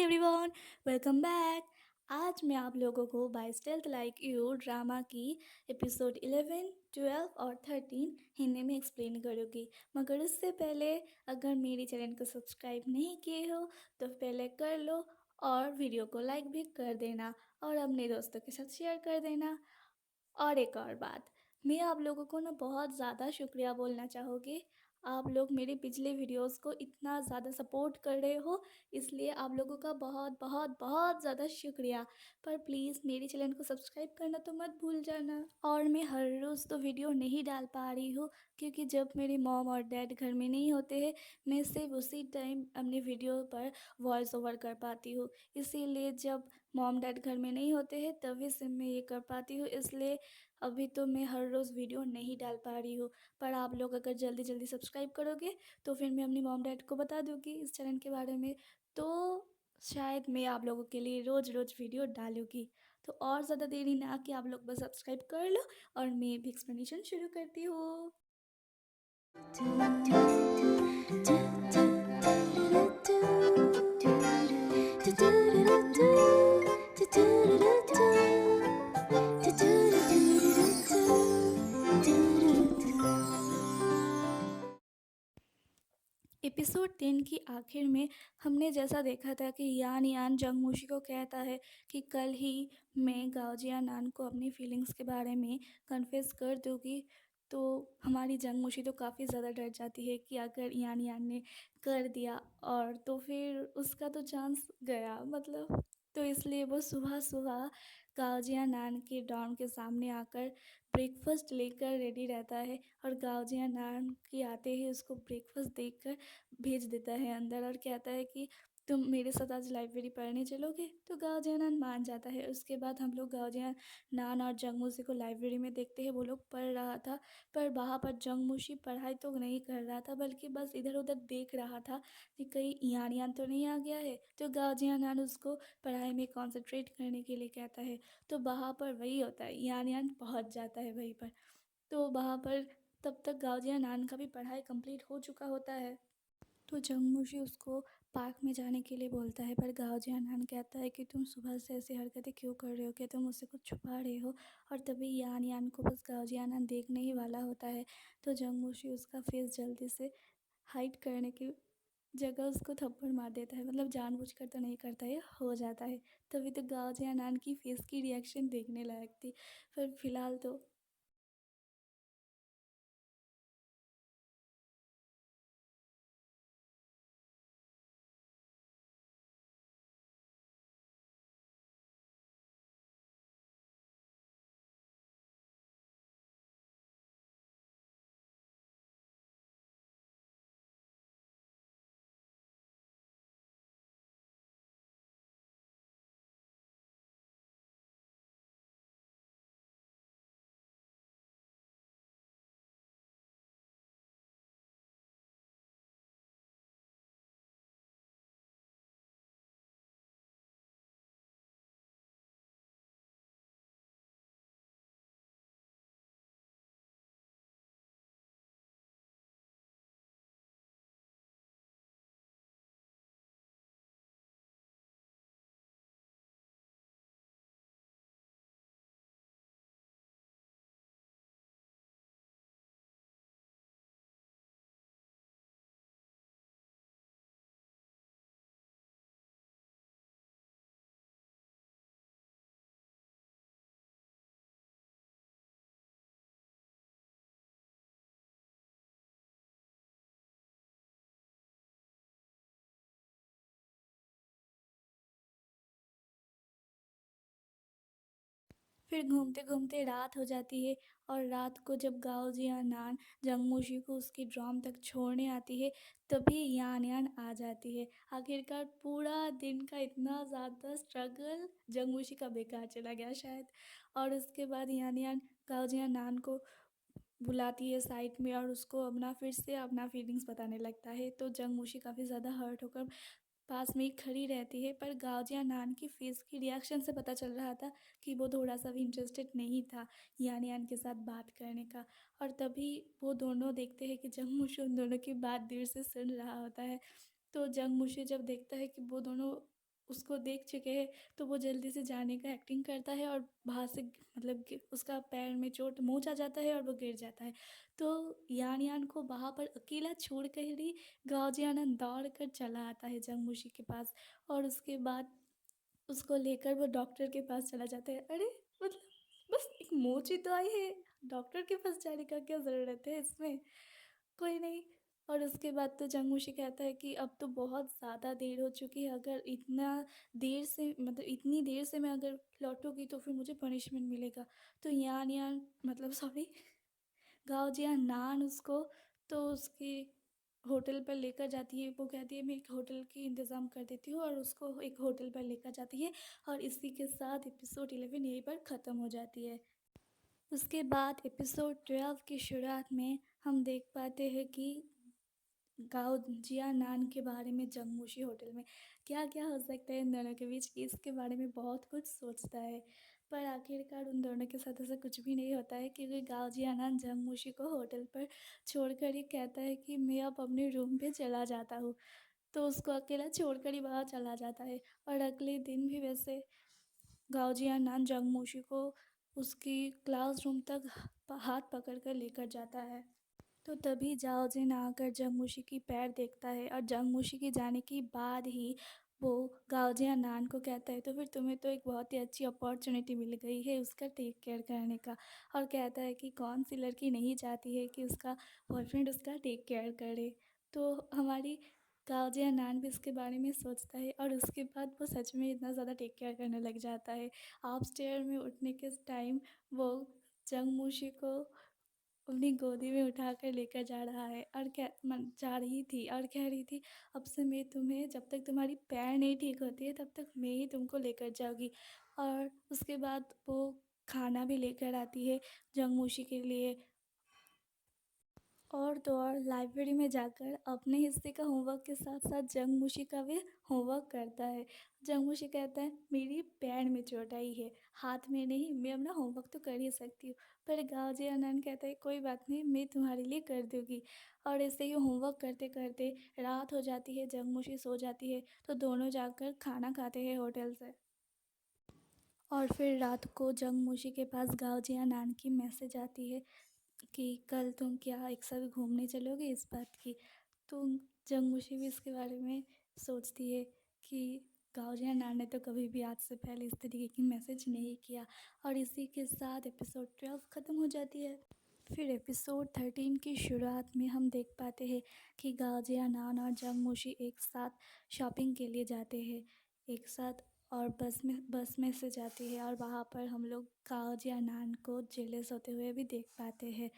Everyone, welcome back. आज मैं आप लोगों को by stealth like you drama की एपिसोड 11, 12 और 13 हिंदी में एक्सप्लेन करूँगी। मगर उससे पहले अगर मेरे चैनल को सब्सक्राइब नहीं किए हो तो पहले कर लो और वीडियो को लाइक भी कर देना और अपने दोस्तों के साथ शेयर कर देना। और एक और बात, मैं आप लोगों को ना बहुत ज़्यादा शुक्रिया बोलना चाहूँगी। आप लोग मेरे पिछले वीडियोस को इतना ज़्यादा सपोर्ट कर रहे हो, इसलिए आप लोगों का बहुत बहुत बहुत ज़्यादा शुक्रिया। पर प्लीज़ मेरे चैनल को सब्सक्राइब करना तो मत भूल जाना। और मैं हर रोज़ तो वीडियो नहीं डाल पा रही हूँ क्योंकि जब मेरे मॉम और डैड घर में नहीं होते हैं, मैं सिर्फ उसी टाइम अपने वीडियो पर वॉइस ओवर कर पाती हूँ। इसीलिए जब मॉम डैड घर में नहीं होते हैं तभी से मैं ये कर पाती हूँ, इसलिए अभी तो मैं हर रोज़ वीडियो नहीं डाल पा रही हूँ। पर आप लोग अगर जल्दी जल्दी सब्सक्राइब करोगे तो फिर मैं अपनी मॉम डैड को बता दूँगी इस चैनल के बारे में, तो शायद मैं आप लोगों के लिए रोज़ रोज़ वीडियो डालूँगी। तो और ज़्यादा देरी ना कि आप लोग बस सब्सक्राइब कर लो और मैं भी एक्सप्लेनेशन शुरू करती हूँ। एपिसोड 10 की आखिर में हमने जैसा देखा था कि यान यान जंगमूशी को कहता है कि कल ही मैं गाओजिया नान को अपनी फीलिंग्स के बारे में कन्फेस कर दूँगी। तो हमारी जंगमूशी तो काफ़ी ज़्यादा डर जाती है कि अगर यान यान ने कर दिया और तो फिर उसका तो चांस गया, मतलब। तो इसलिए वो सुबह सुबह गाओजिया नान के डॉर्म के सामने आकर ब्रेकफास्ट लेकर रेडी रहता है और गाओजिया नान के आते ही उसको ब्रेकफास्ट देकर भेज देता है अंदर और कहता है कि तुम मेरे साथ आज लाइब्रेरी पढ़ने चलोगे। तो गाओजिया नान मान जाता है। उसके बाद हम लोग गाओजिया नान और जंगमूशी को लाइब्रेरी में देखते हैं। वो लोग पढ़ रहा था, पर वहाँ पर जंगमूशी पढ़ाई तो नहीं कर रहा था बल्कि बस इधर उधर देख रहा था कि कहीं यान यान तो नहीं आ गया है। तो गाओजिया नान उसको पढ़ाई में कॉन्सेंट्रेट करने के लिए कहता है। तो वहाँ पर वही होता है, यान यान पहुँच जाता है वहीं पर। तो वहाँ पर तब तक गाओजिया नान का भी पढ़ाई कंप्लीट हो चुका होता है। तो जंगमूशी उसको पार्क में जाने के लिए बोलता है, पर गाओजिया नान कहता है कि तुम सुबह से ऐसी हरकतें क्यों कर रहे हो, क्या तुम मुझसे कुछ छुपा रहे हो। और तभी यान यान को बस गाओजिया नान देखने ही वाला होता है। तो जंगमूशी उसका फेस जल्दी से हाइड करने की जगह उसको थप्पड़ मार देता है, मतलब जानबूझकर तो नहीं करता है, हो जाता है। तभी तो गाओजिया नान की फेस की रिएक्शन देखने लायक थी। पर फिलहाल तो फिर घूमते घूमते रात हो जाती है। और रात को जब गाओजिया नान जंगमूशी को उसकी ड्रॉम तक छोड़ने आती है तभी यान यान आ जाती है। आखिरकार पूरा दिन का इतना ज़्यादा स्ट्रगल जंगमूशी का बेकार चला गया शायद। और उसके बाद यान यान गाओजिया नान को बुलाती है साइड में और उसको अपना फिर से अपना फीलिंग्स बताने लगता है। तो जंगमूशी काफ़ी ज़्यादा हर्ट होकर पास में ही खड़ी रहती है, पर गाजिया नान की फेस की रिएक्शन से पता चल रहा था कि वो थोड़ा सा भी इंटरेस्टेड नहीं था यान यान के साथ बात करने का। और तभी वो दोनों देखते हैं कि जंगमूशी उन दोनों की बात दूर से सुन रहा होता है। तो जंगमूशी जब देखता है कि वो दोनों उसको देख चुके हैं, तो वो जल्दी से जाने का एक्टिंग करता है और वहाँ से मतलब कि उसका पैर में चोट मोच आ जाता है और वो गिर जाता है। तो यान यान को वहाँ पर अकेला छोड़ कर ही गाओ आनंद दौड़ कर चला आता है जंगमुशी के पास, और उसके बाद उसको लेकर वो डॉक्टर के पास चला जाता है। अरे मतलब बस एक मोच ही तो आई है, डॉक्टर के पास जाने का क्या ज़रूरत है इसमें, कोई नहीं। और उसके बाद तो जंगमुशी कहता है कि अब तो बहुत ज़्यादा देर हो चुकी है, अगर इतना देर से मतलब इतनी देर से मैं अगर लौटूंगी तो फिर मुझे पनिशमेंट मिलेगा। तो यान यान मतलब सॉरी गाओजिया नान उसको तो उसकी होटल पर लेकर जाती है। वो कहती है मैं एक होटल की इंतज़ाम कर देती हूँ, और उसको एक होटल पर लेकर जाती है। और इसी के साथ एपिसोड 11 यहीं पर ख़त्म हो जाती है। उसके बाद एपिसोड 12 की शुरुआत में हम देख पाते हैं कि गाओ जिया नान के बारे में जंगमुशी होटल में क्या क्या हो सकता है इन दोनों के बीच, इसके बारे में बहुत कुछ सोचता है। पर आखिरकार उन दोनों के साथ ऐसा कुछ भी नहीं होता है, क्योंकि गाओ जिया नान जंगमुशी को होटल पर छोड़कर ही कहता है कि मैं अब अपने रूम पे चला जाता हूँ। तो उसको अकेला छोड़कर ही वहाँ चला जाता है। और अगले दिन भी वैसे गाओ जिया नान जंगमुशी को उसकी क्लासरूम तक हाथ पकड़ कर लेकर जाता है। तो तभी जाओ जिन आकर जंगमुशी की पैर देखता है, और जंगमुशी के जाने के बाद ही वो गाओजिया नान को कहता है तो फिर तुम्हें तो एक बहुत ही अच्छी अपॉर्चुनिटी मिल गई है उसका टेक केयर करने का। और कहता है कि कौन सी लड़की नहीं चाहती है कि उसका बॉयफ्रेंड उसका टेक केयर करे। तो हमारी गाओजिया नान भी इसके बारे में सोचता है, और उसके बाद वो सच में इतना ज़्यादा टेक केयर करने लग जाता है। आप स्टेयर में उठने के टाइम वो जंगमुशी को अपनी गोदी में उठाकर लेकर जा रहा है, और जा रही थी और कह रही थी अब से मैं तुम्हें जब तक तुम्हारी पैर नहीं ठीक होती है तब तक मैं ही तुमको लेकर जाऊँगी। और उसके बाद वो खाना भी लेकर आती है जंगमुशी के लिए। और तो और लाइब्रेरी में जाकर अपने हिस्से का होमवर्क के साथ साथ जंगमुशी का भी होमवर्क करता है। जंगमुशी कहता है मेरी पैर में चोट आई है, हाथ में नहीं, मैं अपना होमवर्क तो कर ही सकती हूँ। पर गाओजी आनंद कहता है कोई बात नहीं, मैं तुम्हारे लिए कर दूँगी। और ऐसे ही होमवर्क करते करते रात हो जाती है, जंगमुशी सो जाती है, तो दोनों जाकर खाना खाते हैं होटल से। और फिर रात को जंगमुशी के पास गाओजी आनंद की मैसेज आती है कि कल तुम क्या एक साथ घूमने चलोगे, इस बात की। तो जंगमुशी भी इसके बारे में सोचती है कि गाओजिया नान ने तो कभी भी आज से पहले इस तरीके की मैसेज नहीं किया। और इसी के साथ एपिसोड 12 ख़त्म हो जाती है। फिर एपिसोड 13 की शुरुआत में हम देख पाते हैं कि गाओजिया नान और जंगमुशी एक साथ शॉपिंग के लिए जाते हैं एक साथ, और बस में से जाती है, और वहाँ पर हम लोग गाओजिया नान को जेलस होते हुए भी देख पाते हैं।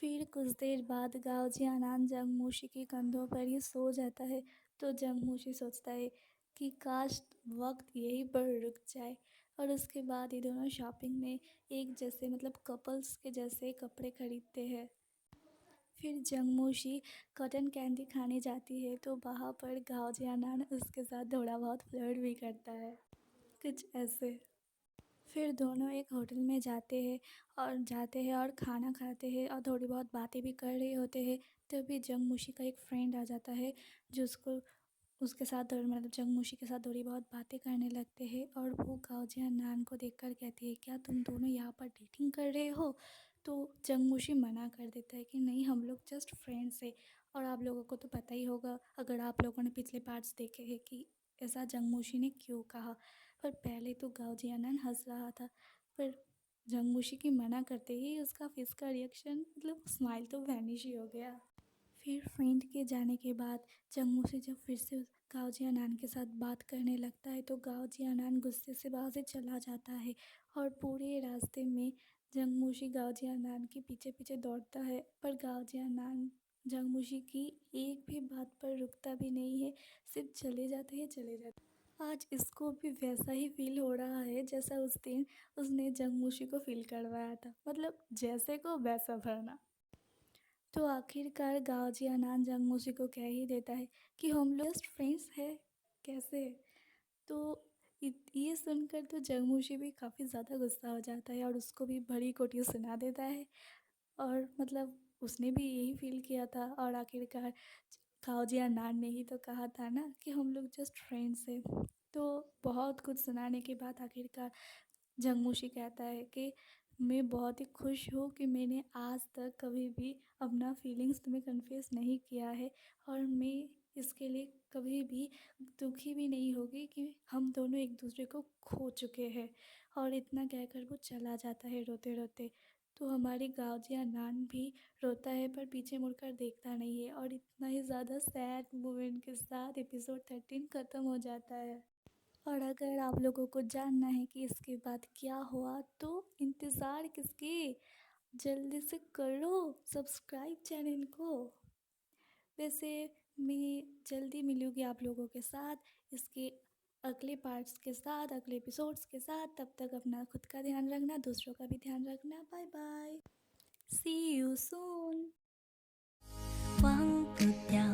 फिर कुछ देर बाद गाओजी आनंद जंगमुशी के कंधों पर ही सो जाता है। तो जंगमुशी सोचता है कि काश वक्त यहीं पर रुक जाए। और उसके बाद ये दोनों शॉपिंग में एक जैसे मतलब कपल्स के जैसे कपड़े खरीदते हैं। फिर जंगमुशी कॉटन कैंडी खाने जाती है, तो वहाँ पर गाओजी आनंद उसके साथ थोड़ा बहुत फ्लर्ट भी करता है, कुछ ऐसे। फिर दोनों एक होटल में जाते हैं और खाना खाते हैं और थोड़ी बहुत बातें भी कर रहे होते हैं। तभी जंगमुशी का एक फ्रेंड आ जाता है, जो उसके साथ मतलब जंगमुशी के साथ थोड़ी बहुत बातें करने लगते हैं। और वो गाओजिया नान को देखकर कहती है क्या तुम दोनों यहाँ पर डेटिंग कर रहे हो। तो जंगमुशी मना कर देता है कि नहीं, हम लोग जस्ट फ्रेंड्स हैं। और आप लोगों को तो पता ही होगा अगर आप लोगों ने पिछले पार्ट्स देखे हैं कि ऐसा जंगमुशी ने क्यों कहा। पर पहले तो गाओजी आनंद हंस रहा था, पर जंगमुशी की मना करते ही उसका फेस का रिएक्शन मतलब स्माइल तो वैनिश ही हो गया। फिर फ्रेंड के जाने के बाद जंगमुशी जब फिर से गाओजी आनंद के साथ बात करने लगता है, तो गाओजी आनंद गुस्से से वहाँ से चला जाता है। और पूरे रास्ते में जंगमुशी गाओजी आनंद के पीछे पीछे दौड़ता है, पर गाओजी आनंद जंगमुशी की एक भी बात पर रुकता भी नहीं है, सिर्फ चले जाते हैं चले जाते हैं। आज इसको भी वैसा ही फील हो रहा है जैसा उस दिन उसने जंगमुशी को फील करवाया था, मतलब जैसे को वैसा भरना। तो आखिरकार गाओजी आनंद जंगमुशी को कह ही देता है कि हम लोग जस्ट फ्रेंड्स हैं, कैसे। तो ये सुनकर तो जंगमुशी भी काफ़ी ज़्यादा गुस्सा हो जाता है और उसको भी बड़ी कोटी सुना देता है। और मतलब उसने भी यही फील किया था, और आखिरकार काओजिया नान ने ही तो कहा था ना कि हम लोग जस्ट फ्रेंड्स हैं। तो बहुत कुछ सुनाने के बाद आखिरकार जंगमुशी कहता है कि मैं बहुत ही खुश हूँ कि मैंने आज तक कभी भी अपना फीलिंग्स तुम्हें कन्फेस नहीं किया है, और मैं इसके लिए कभी भी दुखी भी नहीं होगी कि हम दोनों एक दूसरे को खो चुके हैं। और इतना कहकर वो चला जाता है रोते रोते। तो हमारी गाजिया नान भी रोता है पर पीछे मुड़कर देखता नहीं है, और इतना ही ज़्यादा सैड मोमेंट के साथ एपिसोड 13 ख़त्म हो जाता है। और अगर आप लोगों को जानना है कि इसके बाद क्या हुआ तो इंतज़ार किसके, जल्दी से करो सब्सक्राइब चैनल को। वैसे मैं जल्दी मिलूँगी आप लोगों के साथ इसके अगले पार्ट्स के साथ, अगले एपिसोड्स के साथ। तब तक अपना खुद का ध्यान रखना, दूसरों का भी ध्यान रखना। Bye bye, see you सून।忘不掉